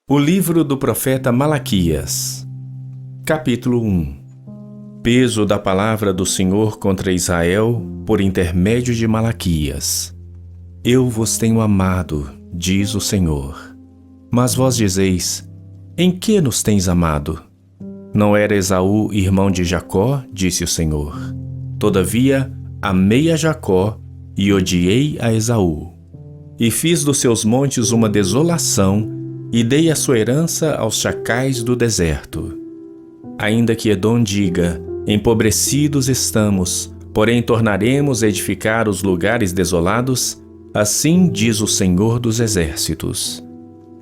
O livro do profeta Malaquias, capítulo 1. Peso da palavra do Senhor contra Israel por intermédio de Malaquias. Eu vos tenho amado, diz o Senhor. Mas vós dizeis, em que nos tens amado? Não era Esaú irmão de Jacó, disse o Senhor. Todavia, amei a Jacó e odiei a Esaú. E fiz dos seus montes uma desolação e dei a sua herança aos chacais do deserto. Ainda que Edom diga, empobrecidos estamos, porém tornaremos a edificar os lugares desolados, assim diz o Senhor dos Exércitos.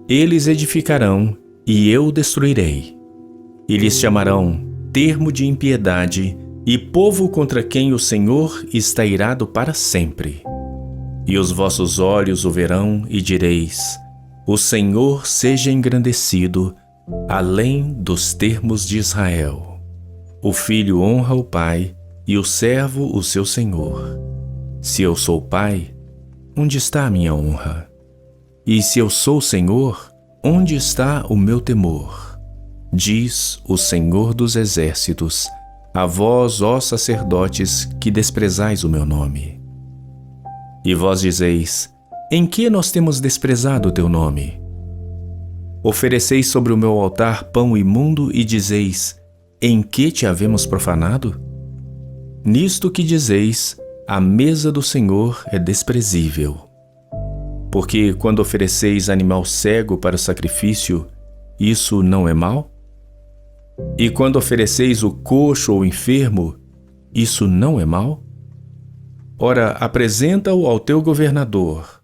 Eles edificarão, e eu destruirei. E lhes chamarão termo de impiedade, e povo contra quem o Senhor está irado para sempre. E os vossos olhos o verão, e direis, o Senhor seja engrandecido, além dos termos de Israel. O filho honra o pai, e o servo o seu senhor. Se eu sou pai, onde está a minha honra? E se eu sou senhor, onde está o meu temor? Diz o Senhor dos Exércitos, a vós, ó sacerdotes, que desprezais o meu nome. E vós dizeis, em que nós temos desprezado o teu nome? Ofereceis sobre o meu altar pão imundo e dizeis, em que te havemos profanado? Nisto que dizeis, a mesa do Senhor é desprezível. Porque quando ofereceis animal cego para o sacrifício, isso não é mal? E quando ofereceis o coxo ou enfermo, isso não é mal? Ora, apresenta-o ao teu governador.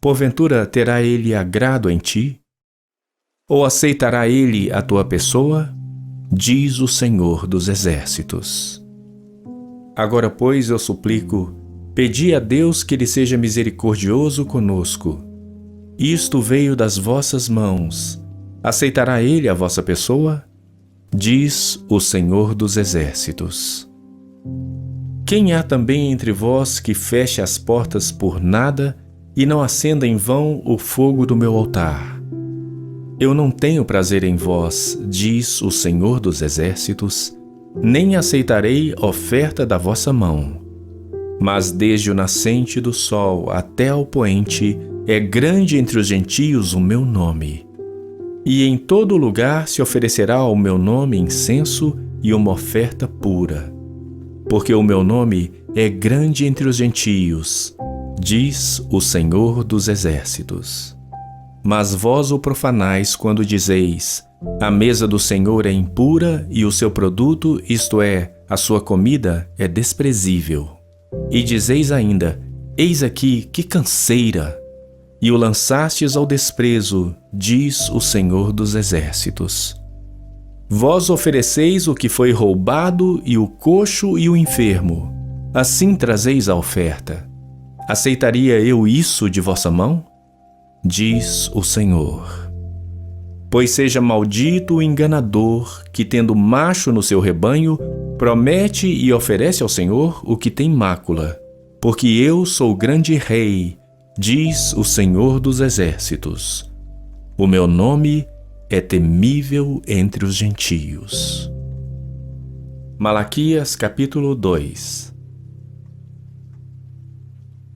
Porventura terá ele agrado em ti? Ou aceitará ele a tua pessoa? Diz o Senhor dos Exércitos. Agora, pois, eu suplico, pedi a Deus que ele seja misericordioso conosco. Isto veio das vossas mãos. Aceitará ele a vossa pessoa? Diz o Senhor dos Exércitos. Quem há também entre vós que feche as portas por nada e não acenda em vão o fogo do meu altar? Eu não tenho prazer em vós, diz o Senhor dos Exércitos, nem aceitarei oferta da vossa mão. Mas desde o nascente do sol até ao poente, é grande entre os gentios o meu nome. E em todo lugar se oferecerá ao meu nome incenso e uma oferta pura. Porque o meu nome é grande entre os gentios, diz o Senhor dos Exércitos. Mas vós o profanais quando dizeis, a mesa do Senhor é impura e o seu produto, isto é, a sua comida, é desprezível. E dizeis ainda, eis aqui que canseira! E o lançastes ao desprezo, diz o Senhor dos Exércitos. Vós ofereceis o que foi roubado e o coxo e o enfermo. Assim trazeis a oferta. Aceitaria eu isso de vossa mão? Diz o Senhor. Pois seja maldito o enganador que, tendo macho no seu rebanho, promete e oferece ao Senhor o que tem mácula. Porque eu sou o grande rei, diz o Senhor dos Exércitos. O meu nome é temível entre os gentios. Malaquias capítulo 2.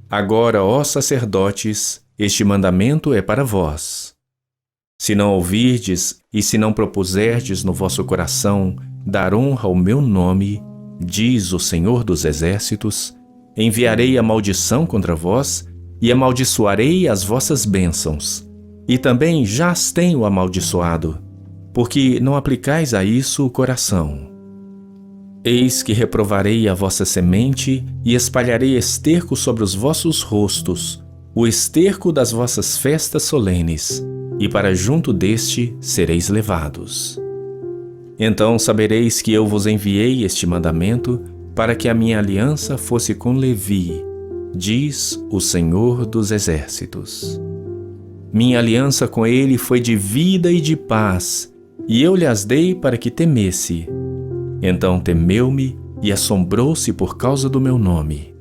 Agora, ó sacerdotes, este mandamento é para vós. Se não ouvirdes e se não propuserdes no vosso coração dar honra ao meu nome, diz o Senhor dos Exércitos, enviarei a maldição contra vós e amaldiçoarei as vossas bênçãos. E também já as tenho amaldiçoado, porque não aplicais a isso o coração. Eis que reprovarei a vossa semente e espalharei esterco sobre os vossos rostos, o esterco das vossas festas solenes, e para junto deste sereis levados. Então sabereis que eu vos enviei este mandamento para que a minha aliança fosse com Levi, diz o Senhor dos Exércitos. Minha aliança com ele foi de vida e de paz, e eu lhe as dei para que temesse. Então temeu-me e assombrou-se por causa do meu nome.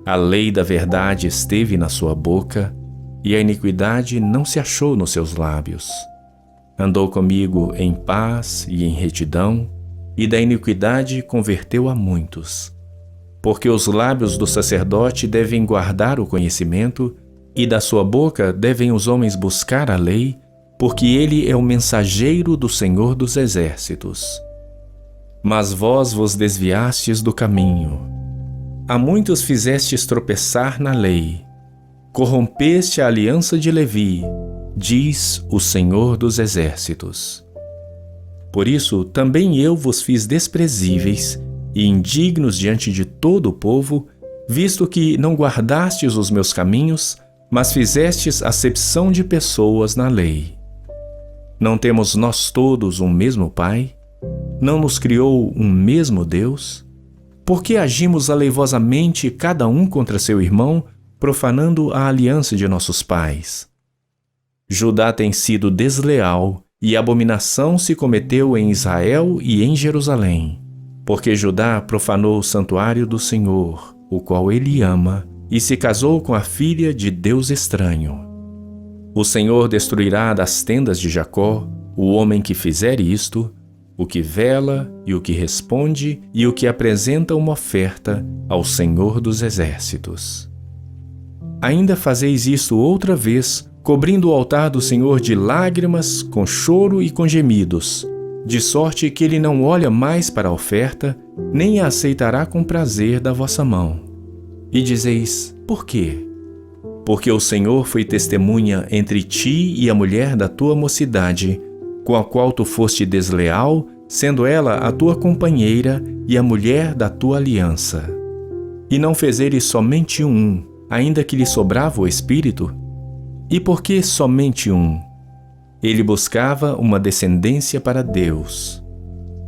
A lei da verdade esteve na sua boca, e a iniquidade não se achou nos seus lábios. Andou comigo em paz e em retidão, e da iniquidade converteu a muitos. Porque os lábios do sacerdote devem guardar o conhecimento, e da sua boca devem os homens buscar a lei, porque ele é o mensageiro do Senhor dos Exércitos. Mas vós vos desviastes do caminho. A muitos fizestes tropeçar na lei. Corrompeste a aliança de Levi, diz o Senhor dos Exércitos. Por isso também eu vos fiz desprezíveis e indignos diante de todo o povo, visto que não guardastes os meus caminhos, mas fizestes acepção de pessoas na lei. Não temos nós todos um mesmo Pai? Não nos criou um mesmo Deus? Por que agimos aleivosamente cada um contra seu irmão, profanando a aliança de nossos pais? Judá tem sido desleal, e abominação se cometeu em Israel e em Jerusalém, porque Judá profanou o santuário do Senhor, o qual ele ama, e se casou com a filha de Deus estranho. O Senhor destruirá das tendas de Jacó o homem que fizer isto, o que vela e o que responde e o que apresenta uma oferta ao Senhor dos Exércitos. Ainda fazeis isto outra vez, cobrindo o altar do Senhor de lágrimas, com choro e com gemidos, de sorte que ele não olha mais para a oferta, nem a aceitará com prazer da vossa mão. E dizeis, por quê? Porque o Senhor foi testemunha entre ti e a mulher da tua mocidade, com a qual tu foste desleal, sendo ela a tua companheira e a mulher da tua aliança. E não fez ele somente um, ainda que lhe sobrava o espírito? E por que somente um? Ele buscava uma descendência para Deus.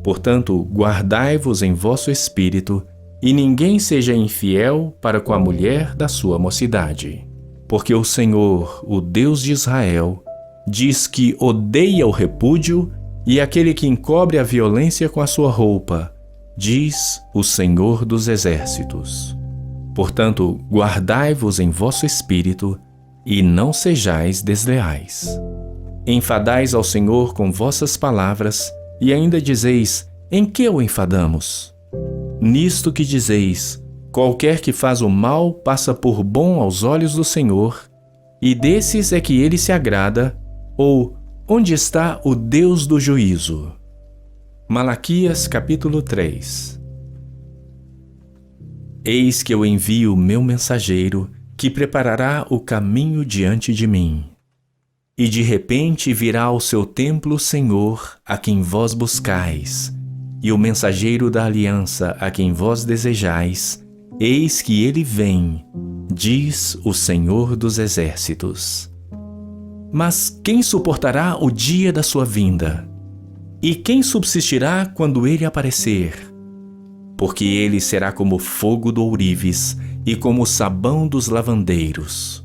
Portanto, guardai-vos em vosso espírito, e ninguém seja infiel para com a mulher da sua mocidade. Porque o Senhor, o Deus de Israel, diz que odeia o repúdio e aquele que encobre a violência com a sua roupa, diz o Senhor dos Exércitos. Portanto, guardai-vos em vosso espírito e não sejais desleais. Enfadais ao Senhor com vossas palavras e ainda dizeis, em que o enfadamos? Nisto que dizeis, qualquer que faz o mal passa por bom aos olhos do Senhor, e desses é que ele se agrada, ou onde está o Deus do juízo? Malaquias capítulo 3. Eis que eu envio o meu mensageiro, que preparará o caminho diante de mim. E de repente virá ao seu templo o Senhor, a quem vós buscais, e o mensageiro da aliança, a quem vós desejais, eis que ele vem, diz o Senhor dos Exércitos. Mas quem suportará o dia da sua vinda? E quem subsistirá quando ele aparecer? Porque ele será como fogo do ourives e como o sabão dos lavandeiros,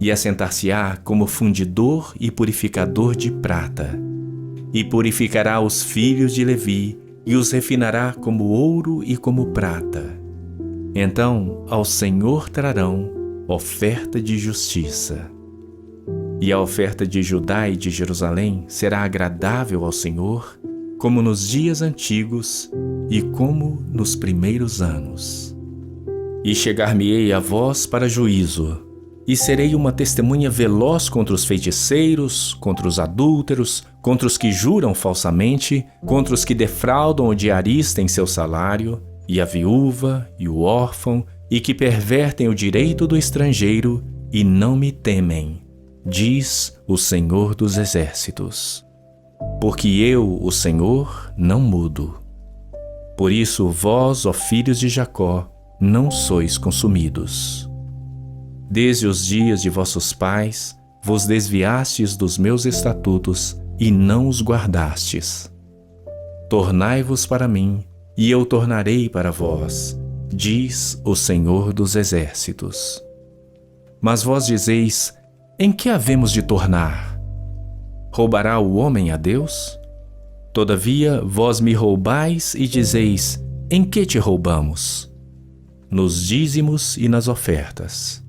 e assentar-se-á como fundidor e purificador de prata, e purificará os filhos de Levi, e os refinará como ouro e como prata. Então ao Senhor trarão oferta de justiça. E a oferta de Judá e de Jerusalém será agradável ao Senhor, como nos dias antigos e como nos primeiros anos. E chegar-me-ei a vós para juízo, e serei uma testemunha veloz contra os feiticeiros, contra os adúlteros, contra os que juram falsamente, contra os que defraudam o diarista em seu salário, e a viúva, e o órfão, e que pervertem o direito do estrangeiro, e não me temem, diz o Senhor dos Exércitos. Porque eu, o Senhor, não mudo. Por isso vós, ó filhos de Jacó, não sois consumidos. Desde os dias de vossos pais, vos desviastes dos meus estatutos e não os guardastes. Tornai-vos para mim, e eu tornarei para vós, diz o Senhor dos Exércitos. Mas vós dizeis, em que havemos de tornar? Roubará o homem a Deus? Todavia vós me roubais e dizeis, em que te roubamos? Nos dízimos e nas ofertas.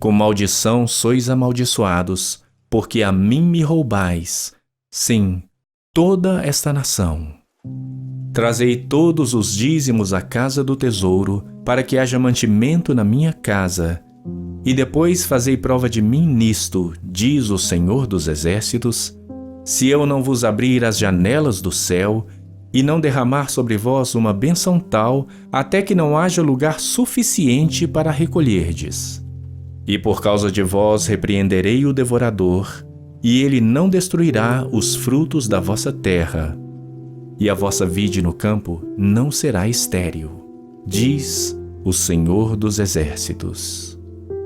Com maldição sois amaldiçoados, porque a mim me roubais, sim, toda esta nação. Trazei todos os dízimos à casa do tesouro, para que haja mantimento na minha casa. E depois fazei prova de mim nisto, diz o Senhor dos Exércitos, se eu não vos abrir as janelas do céu e não derramar sobre vós uma bênção tal, até que não haja lugar suficiente para recolherdes. E por causa de vós repreenderei o devorador, e ele não destruirá os frutos da vossa terra, e a vossa vide no campo não será estéril, diz o Senhor dos Exércitos.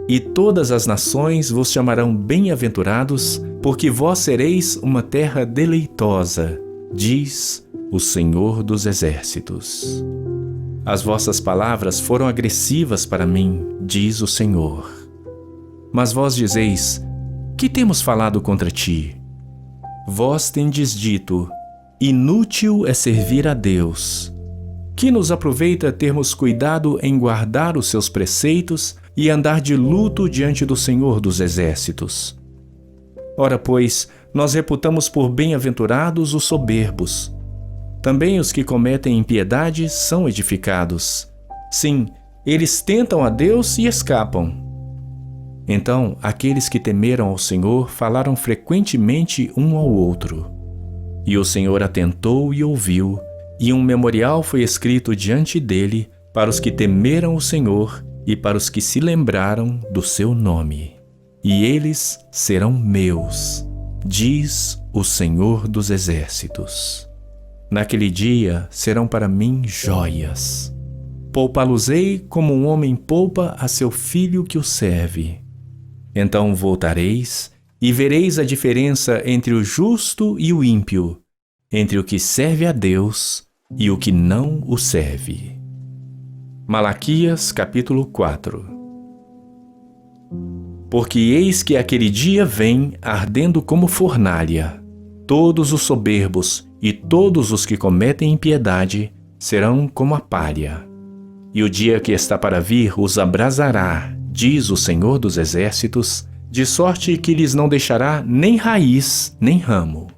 E todas as nações vos chamarão bem-aventurados, porque vós sereis uma terra deleitosa, diz o Senhor dos Exércitos. As vossas palavras foram agressivas para mim, diz o Senhor. Mas vós dizeis, que temos falado contra ti? Vós tendes dito, inútil é servir a Deus. Que nos aproveita termos cuidado em guardar os seus preceitos e andar de luto diante do Senhor dos Exércitos? Ora, pois, nós reputamos por bem-aventurados os soberbos. Também os que cometem impiedade são edificados. Sim, eles tentam a Deus e escapam. Então, aqueles que temeram ao Senhor falaram frequentemente um ao outro. E o Senhor atentou e ouviu, e um memorial foi escrito diante dele para os que temeram o Senhor e para os que se lembraram do seu nome. E eles serão meus, diz o Senhor dos Exércitos. Naquele dia serão para mim joias. Poupá-los-ei como um homem poupa a seu filho que o serve. Então voltareis e vereis a diferença entre o justo e o ímpio, entre o que serve a Deus e o que não o serve. Malaquias capítulo 4. Porque eis que aquele dia vem ardendo como fornalha. Todos os soberbos e todos os que cometem impiedade serão como a palha. E o dia que está para vir os abrasará, diz o Senhor dos Exércitos, de sorte que lhes não deixará nem raiz nem ramo.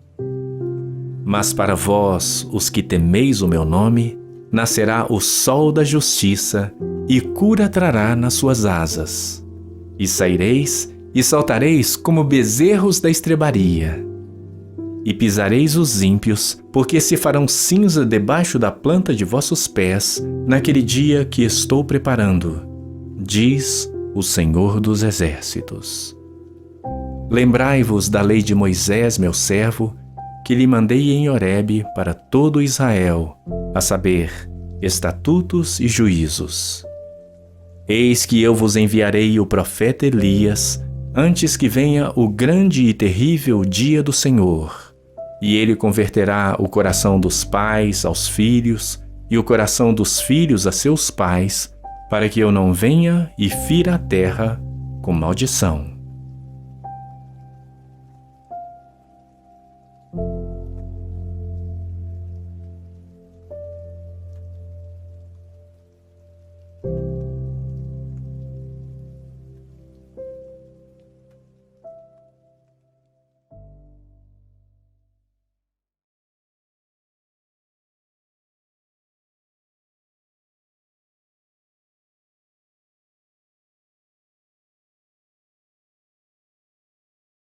Mas para vós, os que temeis o meu nome, nascerá o sol da justiça e cura trará nas suas asas. E saireis e saltareis como bezerros da estrebaria. E pisareis os ímpios, porque se farão cinza debaixo da planta de vossos pés, naquele dia que estou preparando, diz o Senhor dos Exércitos. Lembrai-vos da lei de Moisés, meu servo, que lhe mandei em Horebe para todo Israel, a saber, estatutos e juízos. Eis que eu vos enviarei o profeta Elias, antes que venha o grande e terrível dia do Senhor. E ele converterá o coração dos pais aos filhos, e o coração dos filhos a seus pais, para que eu não venha e fira a terra com maldição.